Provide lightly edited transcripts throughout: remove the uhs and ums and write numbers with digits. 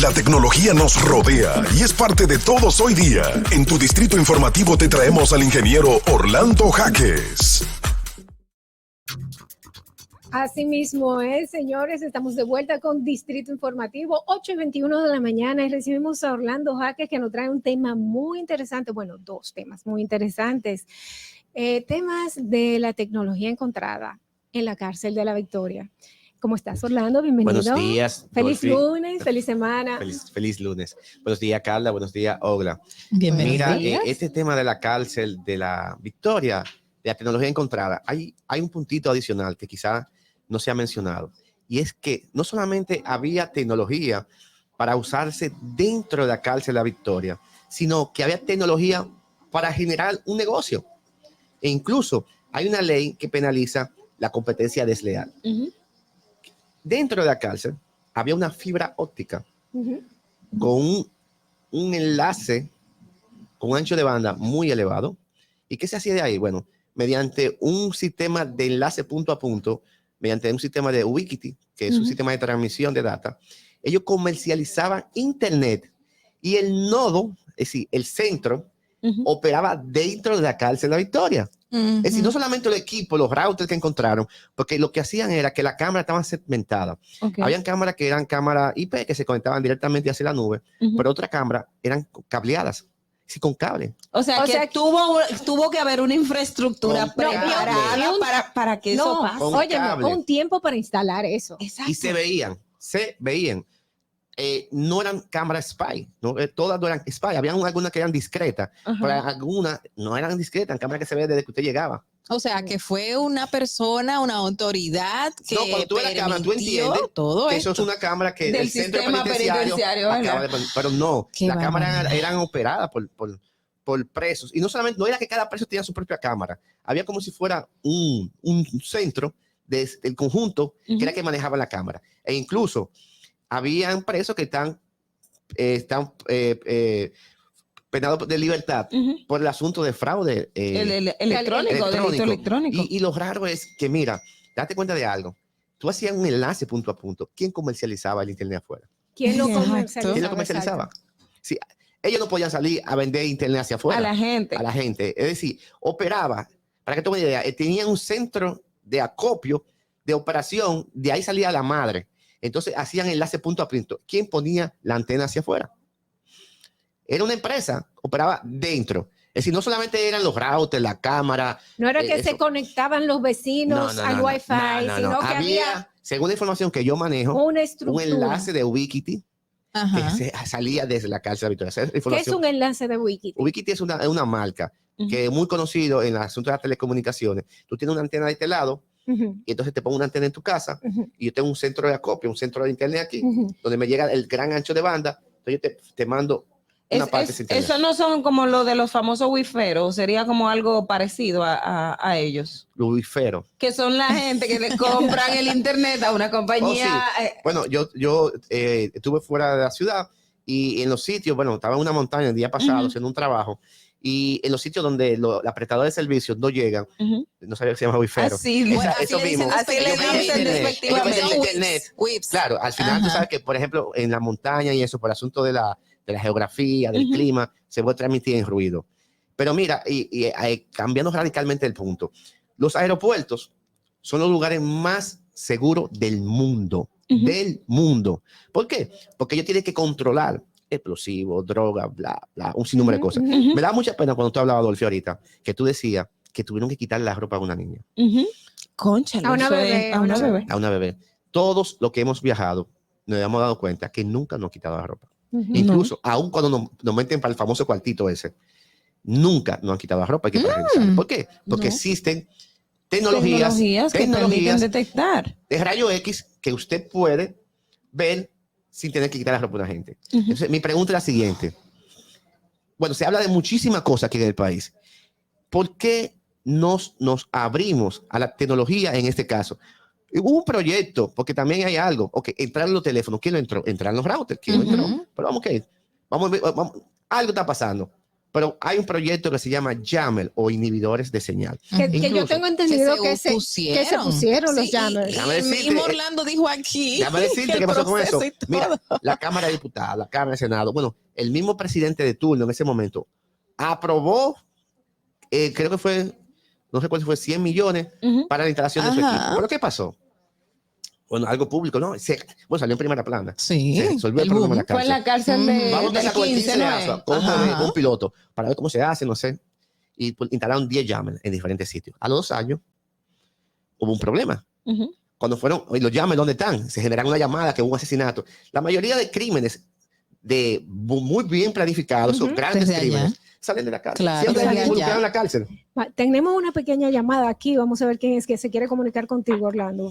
La tecnología nos rodea y es parte de todos hoy día. En tu distrito informativo te traemos al ingeniero Orlando Jaques. Así mismo es, señores, estamos de vuelta con Distrito Informativo, 8:21 de la mañana, y recibimos a Orlando Jaques, que nos trae un tema muy interesante, bueno, dos temas muy interesantes, temas de la tecnología encontrada en la cárcel de La Victoria. ¿Cómo estás, Orlando? Bienvenido. Buenos días. Feliz lunes, feliz semana. Feliz lunes. Buenos días, Carla. Buenos días, Ogla. Bienvenido. Mira, este tema de la cárcel de La Victoria, de la tecnología encontrada, hay un puntito adicional que quizá no se ha mencionado. Y es que no solamente había tecnología para usarse dentro de la cárcel de La Victoria, sino que había tecnología para generar un negocio. E incluso hay una ley que penaliza la competencia desleal. Dentro de la cárcel había una fibra óptica con un enlace con un ancho de banda muy elevado. ¿Y qué se hacía de ahí? Bueno, mediante un sistema de enlace punto a punto, mediante un sistema de Ubiquiti, que es un sistema de transmisión de data, ellos comercializaban internet y el nodo, es decir, el centro, operaba dentro de la cárcel de La Victoria. Es decir, no solamente el equipo, los routers que encontraron, porque lo que hacían era que la cámara estaba segmentada. Habían cámaras que eran cámaras IP que se conectaban directamente hacia la nube, pero otras cámaras eran cableadas, sí, con cable. O sea que tuvo que haber una infraestructura preparada para que eso pase. Oye, un tiempo para instalar eso. Exacto. Y se veían. No eran cámaras spy, ¿no? Todas no eran spy, habían algunas que eran discretas, pero algunas no eran discretas, eran cámaras que se ve desde que usted llegaba. O sea, que fue una persona, una autoridad que no, cuando tú ves la cámara, tú entiendes todo que esto. eso es una cámara que del el centro sistema penitenciario pero no, Qué las cámaras eran operadas por presos, y no solamente, no era que cada preso tenía su propia cámara, había como si fuera un centro del conjunto que era que manejaba la cámara, e incluso habían presos que están penados de libertad por el asunto de fraude electrónico. Delito electrónico. Y lo raro es que, mira, date cuenta de algo. Tú hacías un enlace punto a punto. ¿Quién comercializaba el internet afuera? ¿Quién lo comercializaba? ¿Quién lo comercializaba? Sí, ellos no podían salir a vender internet hacia afuera. A la gente. Es decir, operaba, para que tengan una idea, tenían un centro de acopio, de operación, de ahí salía la madre. Entonces hacían enlace punto a punto. ¿Quién ponía la antena hacia afuera? Era una empresa, operaba dentro. Es decir, no solamente eran los routers, la cámara. No era que se conectaban los vecinos al Wi-Fi, sino que había, según la información que yo manejo, un enlace de Ubiquiti que salía desde la cárcel de Victoria. ¿Qué es un enlace de Ubiquiti? Ubiquiti es una marca que es muy conocido en el asunto de las telecomunicaciones. Tú tienes una antena de este lado, y entonces te pongo una antena en tu casa y yo tengo un centro de acopio, un centro de internet aquí, donde me llega el gran ancho de banda. Entonces yo te mando una parte de internet. Eso no son como lo de los famosos wiferos, sería como algo parecido a ellos. Los wiferos. Que son la gente que le compran el internet a una compañía. Oh, sí. Bueno, yo estuve fuera de la ciudad y en los sitios, bueno, estaba en una montaña el día pasado haciendo un trabajo. Y en los sitios donde los prestadores de servicios no llegan, no sabía que se llama wifero. Así le dicen internet. Claro, al final tú sabes que, por ejemplo, en la montaña y eso, por el asunto de la geografía, del clima, se puede transmitir en ruido. Pero mira, cambiando radicalmente el punto, los aeropuertos son los lugares más seguros del mundo. Del mundo. ¿Por qué? Porque ellos tienen que controlar explosivos, drogas, bla, bla, un sinnúmero de cosas. Me da mucha pena cuando tú hablabas, Adolfo, ahorita, que tú decías que tuvieron que quitarle la ropa a una niña. Cónchale, a una bebé. A una bebé. Todos los que hemos viajado nos hemos dado cuenta que nunca nos han quitado la ropa. Incluso, aun cuando nos meten para el famoso cuartito ese, nunca nos han quitado la ropa. Hay que revisar. ¿Por qué? Porque existen tecnologías que permiten detectar de rayo X que usted puede ver sin tener que quitar la ropa a una gente. Entonces, mi pregunta es la siguiente. Bueno, se habla de muchísimas cosas aquí en el país. ¿Por qué nos abrimos a la tecnología en este caso? Hubo un proyecto, porque también hay algo. Ok, entraron los teléfonos. ¿Quién lo entró? Entraron los routers. ¿Quién lo entró? Pero vamos, algo está pasando. Pero hay un proyecto que se llama Jammer o inhibidores de señal. Que yo Incluso, tengo entendido que se pusieron los Sí, jammers. Déjame decirte, mismo Orlando dijo aquí. déjame decirte el qué pasó con eso. proceso y Mira, todo. la Cámara de Diputados, la Cámara de Senado, bueno, el mismo presidente de turno en ese momento aprobó, creo que fue, no recuerdo si fue 100 millones para la instalación de su Ajá. equipo. Bueno, ¿qué pasó? Bueno, algo público, ¿no? Bueno, salió en primera plana. Sí, Se resolvió el el problema boom. en la Fue en la cárcel. cárcel de, Vamos a del empezar con el 15, 15 de ¿no ASUA, es? con un Ajá. modelo, con un piloto, para ver cómo se hace, no sé. Y pues, instalaron 10 jammers en diferentes sitios. A los 2 años hubo un problema. Ujú. Cuando fueron, ¿y los jammers dónde están? Se generan una llamada que hubo un asesinato. La mayoría de crímenes muy bien planificados, son grandes Desde allá. crímenes, salen de la cárcel. Claro, Siempre hay desde alguien involucrado allá. en la cárcel. Tenemos una pequeña llamada aquí. Vamos a ver quién es que se quiere comunicar contigo, Orlando.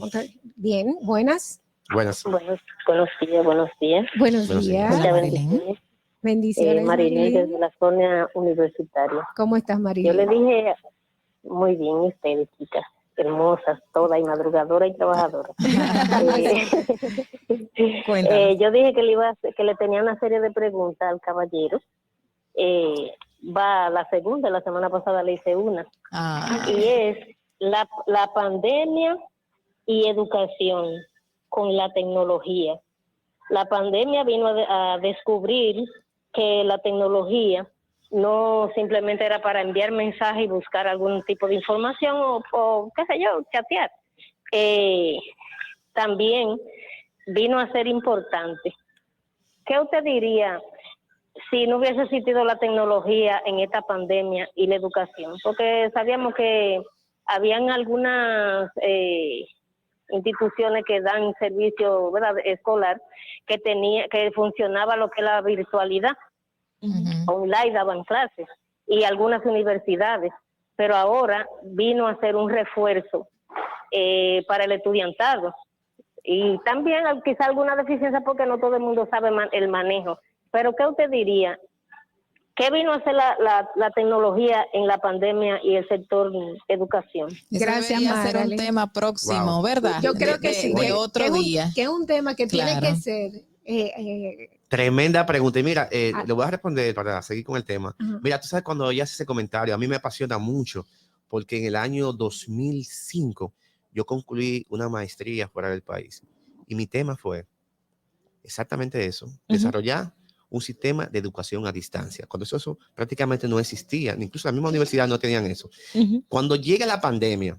Bien, buenas. Buenas. Buenos días, buenos días. Buenos Buenos días. días. Muchas Marilyn. bendiciones. Bendiciones, Marilyn, Marilyn. desde la zona universitaria. ¿Cómo estás, Yo le Marilyn? dije, muy bien, ustedes, chicas, hermosas, todas, y madrugadoras y trabajadoras. Cuéntanos. Yo dije que le tenía una serie de preguntas al caballero. Va la segunda, la semana pasada le hice una. Y es la pandemia y educación con la tecnología. La pandemia vino a descubrir que la tecnología no simplemente era para enviar mensajes y buscar algún tipo de información o qué sé yo, chatear. También vino a ser importante. ¿Qué usted diría si no hubiese existido la tecnología en esta pandemia y la educación? Porque sabíamos que habían algunas instituciones que dan servicio, ¿verdad?, escolar, que funcionaba lo que es la virtualidad. Online daban clases y algunas universidades, pero ahora vino a ser un refuerzo para el estudiantado y también quizá alguna deficiencia porque no todo el mundo sabe el manejo. Pero ¿qué usted diría? ¿Qué vino a hacer la tecnología en la pandemia y el sector educación? Gracias, Debería ser un Marilyn. tema próximo, Wow. ¿verdad? Yo creo que sí. De otro día. Que es un tema que tiene Claro. que ser. Tremenda pregunta. Y mira, Ah. le voy a responder para seguir con el tema. Ajá. Mira, tú sabes cuando ella hace ese comentario, a mí me apasiona mucho porque en el año 2005 yo concluí una maestría fuera del país y mi tema fue exactamente eso, desarrollar un sistema de educación a distancia. Cuando eso prácticamente no existía, incluso la misma universidad no tenían eso. Cuando llega la pandemia,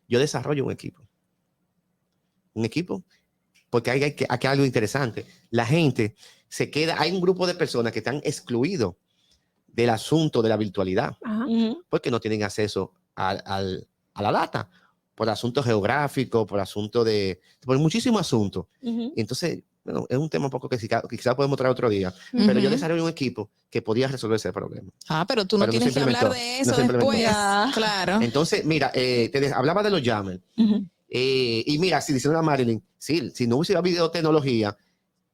yo desarrollo un equipo. Porque aquí hay algo interesante. La gente se queda, hay un grupo de personas que están excluidos del asunto de la virtualidad, Ajá. porque no tienen acceso a la data, por asuntos geográficos, por muchísimos asuntos. Entonces, bueno, es un tema un poco que quizás podemos traer otro día, pero yo desarrollé un equipo que podía resolver ese problema. Pero tú no Pero no tienes se que hablar implementó. de No eso se implementó. después. Claro. Entonces, mira, hablaba de los jammers. Y mira, si dice una Marilyn, sí, si no hubiese habido tecnología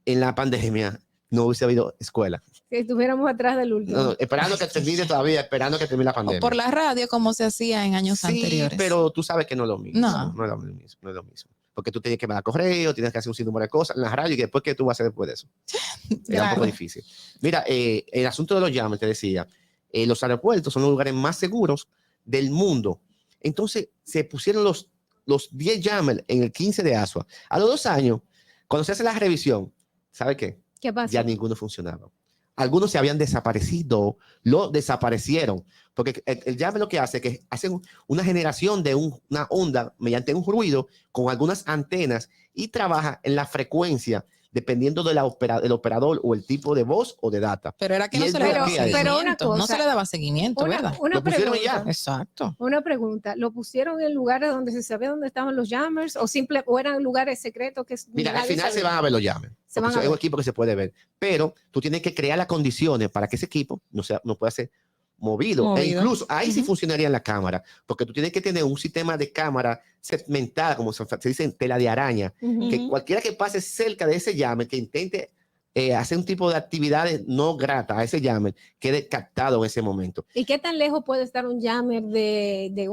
en la pandemia, no hubiese habido escuela. Si estuviéramos atrás del último. No, esperando que termine todavía, esperando que termine la O pandemia. por la radio, como se hacía en años Sí, anteriores. pero tú sabes que no es lo mismo. No. No es lo mismo. Porque tú tienes que mandar correo, tienes que hacer un sinnúmero de cosas en la radio y después, ¿qué tú vas a hacer después de eso? Era un poco difícil. Mira, el asunto de los jammers, te decía, los aeropuertos son los lugares más seguros del mundo. Entonces, se pusieron los 10 jammers en el 15 de ASUA. A los 2 años, cuando se hace la revisión, ¿sabe qué? ¿Qué pasa? Ya ninguno funcionaba. Algunos se habían desaparecido, lo desaparecieron, porque el jammer lo que hace es que hacen una generación de una onda mediante un ruido con algunas antenas y trabaja en la frecuencia dependiendo del operador o el tipo de voz o de data. Pero era que Y no él se le daba bloquea eso. Pero una seguimiento. cosa, No se le daba seguimiento, ¿verdad? Lo pusieron y ya. Exacto. Una pregunta, ¿lo pusieron en lugares donde se sabía dónde estaban los jammers o eran lugares secretos que Mira, al nadie final sabía? se van a ver los jammers. Se van a Es un ver. equipo que se puede ver, pero tú tienes que crear las condiciones para que ese equipo no pueda ser movido. E incluso ahí sí funcionaría en la cámara, porque tú tienes que tener un sistema de cámara segmentada, como se dice en tela de araña, que cualquiera que pase cerca de ese jammer, que intente hacer un tipo de actividades no gratas a ese jammer, quede captado en ese momento. ¿Y qué tan lejos puede estar un jammer de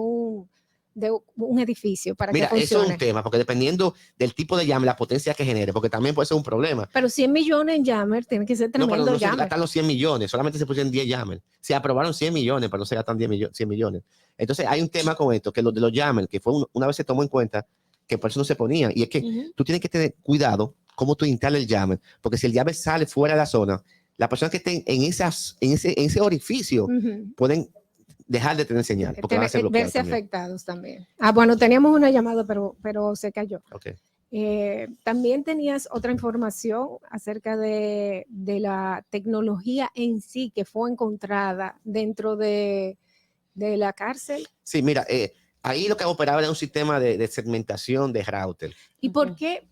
de un edificio para Mira, que funcione. eso es un tema, porque dependiendo del tipo de jammer, la potencia que genere, porque también puede ser un problema. Pero 100 millones en jammer tiene que ser No, pero tremendo no se jammer. gastan los 100 millones, solamente se pusieron 10 jammers. Se aprobaron 100 millones, pero no se gastan 100 millones. Entonces hay un tema con esto, que lo de los jammers, que fue una vez se tomó en cuenta que por eso no se ponía, y es que tú tienes que tener cuidado cómo tú instalas el jammer, porque si el jammer sale fuera de la zona, las personas que estén en ese orificio pueden dejar de tener señal, porque van a ser bloqueados verse también. afectados también. Bueno, teníamos una llamada, pero se cayó. Okay. También tenías otra información acerca de la tecnología en sí que fue encontrada dentro de la cárcel. Sí, mira, ahí lo que operaba era un sistema de segmentación de router. ¿Y por qué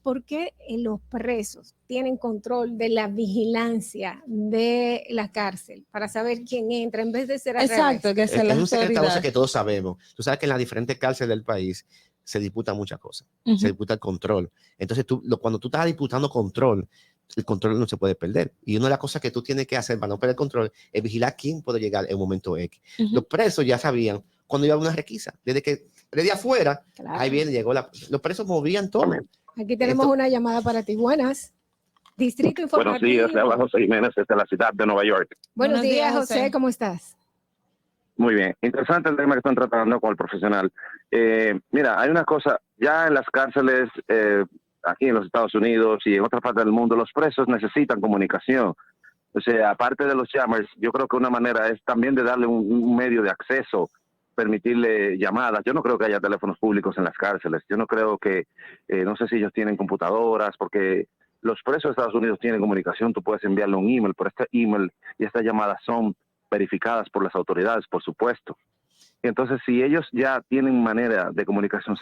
los presos tienen control de la vigilancia de la cárcel para saber quién entra en vez de ser al revés? Exacto, que sea la Es un secreto autoridad. que todos sabemos. Tú sabes que en las diferentes cárceles del país se disputan muchas cosas. Se disputa el control. Entonces, cuando tú estás disputando control, el control no se puede perder. Y una de las cosas que tú tienes que hacer para no perder el control es vigilar quién puede llegar en un momento X. Los presos ya sabían cuando iba a una requisa. Desde afuera, Claro. ahí viene, los presos movían todo. Aquí tenemos una llamada para ti. Buenas. Distrito Informativo. Buenos días, le habla José Jiménez desde la ciudad de Nueva York. Buenos días, José. ¿Cómo estás? Muy bien, interesante el tema que están tratando con el profesional. Mira, hay una cosa, ya en las cárceles, aquí en los Estados Unidos y en otras partes del mundo, los presos necesitan comunicación. O sea, aparte de los jammers, yo creo que una manera es también de darle un medio de acceso, permitirle llamadas. Yo no creo que haya teléfonos públicos en las cárceles. Yo no creo que, no sé si ellos tienen computadoras, porque los presos de Estados Unidos tienen comunicación. Tú puedes enviarle un email, pero este email y estas llamadas son verificadas por las autoridades, por supuesto. Entonces, si ellos ya tienen manera de comunicación,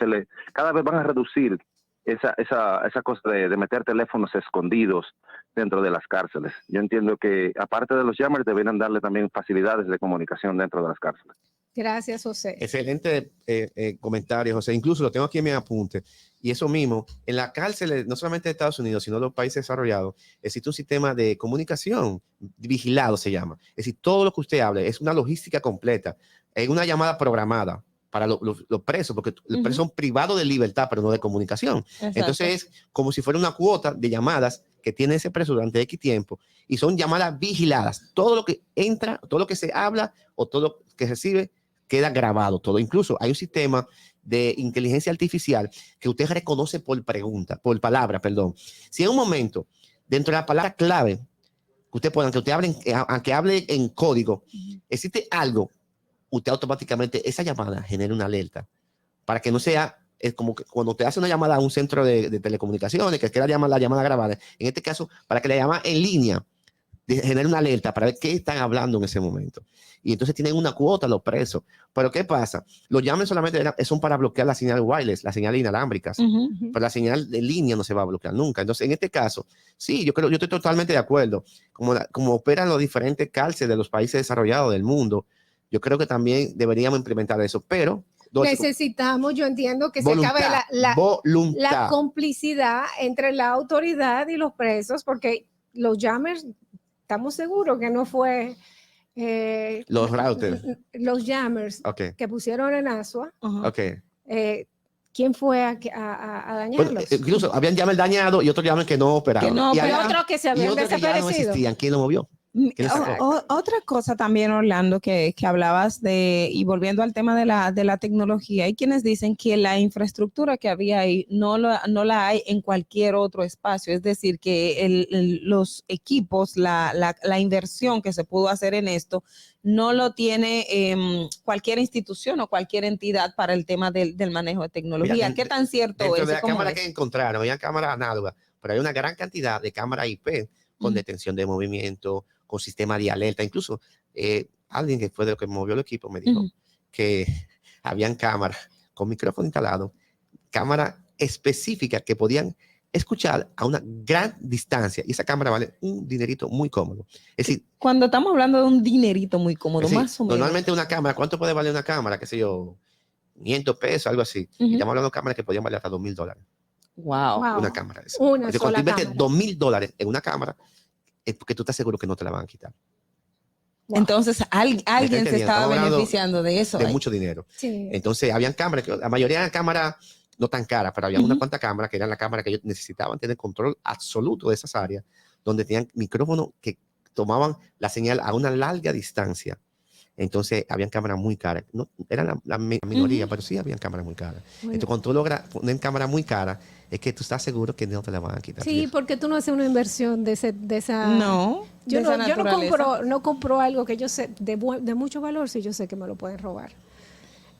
cada vez van a reducir esa cosa de meter teléfonos escondidos dentro de las cárceles. Yo entiendo que, aparte de los jammers, deberían darle también facilidades de comunicación dentro de las cárceles. Gracias, José. Excelente comentario, José. Incluso lo tengo aquí en mi apunte. Y eso mismo, en las cárceles, no solamente de Estados Unidos, sino de los países desarrollados, existe un sistema de comunicación vigilado, se llama. Es decir, todo lo que usted hable es una logística completa. Es una llamada programada para los presos, porque los presos son privados de libertad, pero no de comunicación. Exacto. Entonces es como si fuera una cuota de llamadas que tiene ese preso durante X tiempo, y son llamadas vigiladas. Todo lo que entra, todo lo que se habla o todo lo que recibe queda grabado todo. Incluso hay un sistema de inteligencia artificial que usted reconoce por palabra, perdón. Si en un momento, dentro de la palabra clave, que usted pueda, aunque hable en código, existe algo, usted automáticamente, esa llamada genera una alerta para que no sea, es como que cuando usted hace una llamada a un centro de telecomunicaciones, que queda la llamada grabada, en este caso, para que la llamada en línea genere una alerta para ver qué están hablando en ese momento. Y entonces tienen una cuota los presos. Pero ¿qué pasa? Los llames solamente son para bloquear la señal wireless, la señal inalámbricas. Pero la señal de línea no se va a bloquear nunca. Entonces, en este caso, sí, yo estoy totalmente de acuerdo. Como operan los diferentes cárceles de los países desarrollados del mundo, yo creo que también deberíamos implementar eso. Pero necesitamos, yo entiendo que voluntad, se acabe voluntad. la complicidad entre la autoridad y los presos, porque los jammers, estamos seguros que no fue los routers, los jammers que pusieron en Asua. ¿Quién fue a dañarlos? Bueno, incluso habían jammers dañados y otros jammers que no operaban. Y otros que se habían desaparecido. No existían. ¿Quién lo movió? Otra cosa también, Orlando, que hablabas de, y volviendo al tema de la tecnología, hay quienes dicen que la infraestructura que había ahí no la hay en cualquier otro espacio, es decir, que los equipos, la inversión que se pudo hacer en esto, no lo tiene cualquier institución o cualquier entidad para el tema del manejo de tecnología. ¿Qué tan cierto es? De la cámara que encontraron, había cámaras análogas, pero hay una gran cantidad de cámaras IP con detención de movimiento, con sistema de alerta. Incluso alguien que fue de lo que movió el equipo me dijo que habían cámaras con micrófono instalado, cámaras específicas que podían escuchar a una gran distancia, y esa cámara vale un dinerito muy cómodo. Es decir, cuando estamos hablando de un dinerito muy cómodo, más o menos. Normalmente una cámara, ¿cuánto puede valer una cámara? Qué sé yo, 500 pesos, algo así. Y estamos hablando de cámaras que podían valer hasta $2,000. Wow. Una cámara. Una sola cámara. Cuando $2,000 en una cámara, es porque tú estás seguro que no te la van a quitar. Wow. Entonces alguien se Entretenido. estaba Estamos hablando beneficiando de eso. de ahí. mucho dinero. Sí. Entonces, habían cámaras, la mayoría eran cámaras no tan caras, pero había unas cuantas cámaras que eran la cámara que ellos necesitaban tener control absoluto de esas áreas, donde tenían micrófonos que tomaban la señal a una larga distancia. Entonces, habían cámaras muy caras. No, eran la minoría, pero sí habían cámaras muy caras. Bueno. Entonces, cuando tú logras poner cámaras muy caras, es que tú estás seguro que no te la van a quitar. Sí, porque tú no haces una inversión de esa... No, Yo de esa no naturaleza. no compro algo que yo sé de mucho valor si yo sé que me lo pueden robar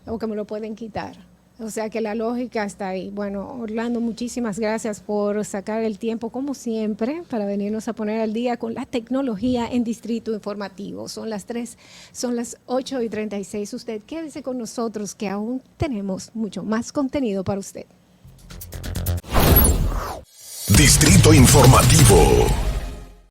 o que me lo pueden quitar. O sea que la lógica está ahí. Bueno, Orlando, muchísimas gracias por sacar el tiempo, como siempre, para venirnos a poner al día con la tecnología en Distrito Informativo. Son las 8:36. Usted quédese con nosotros que aún tenemos mucho más contenido para usted. Distrito Informativo.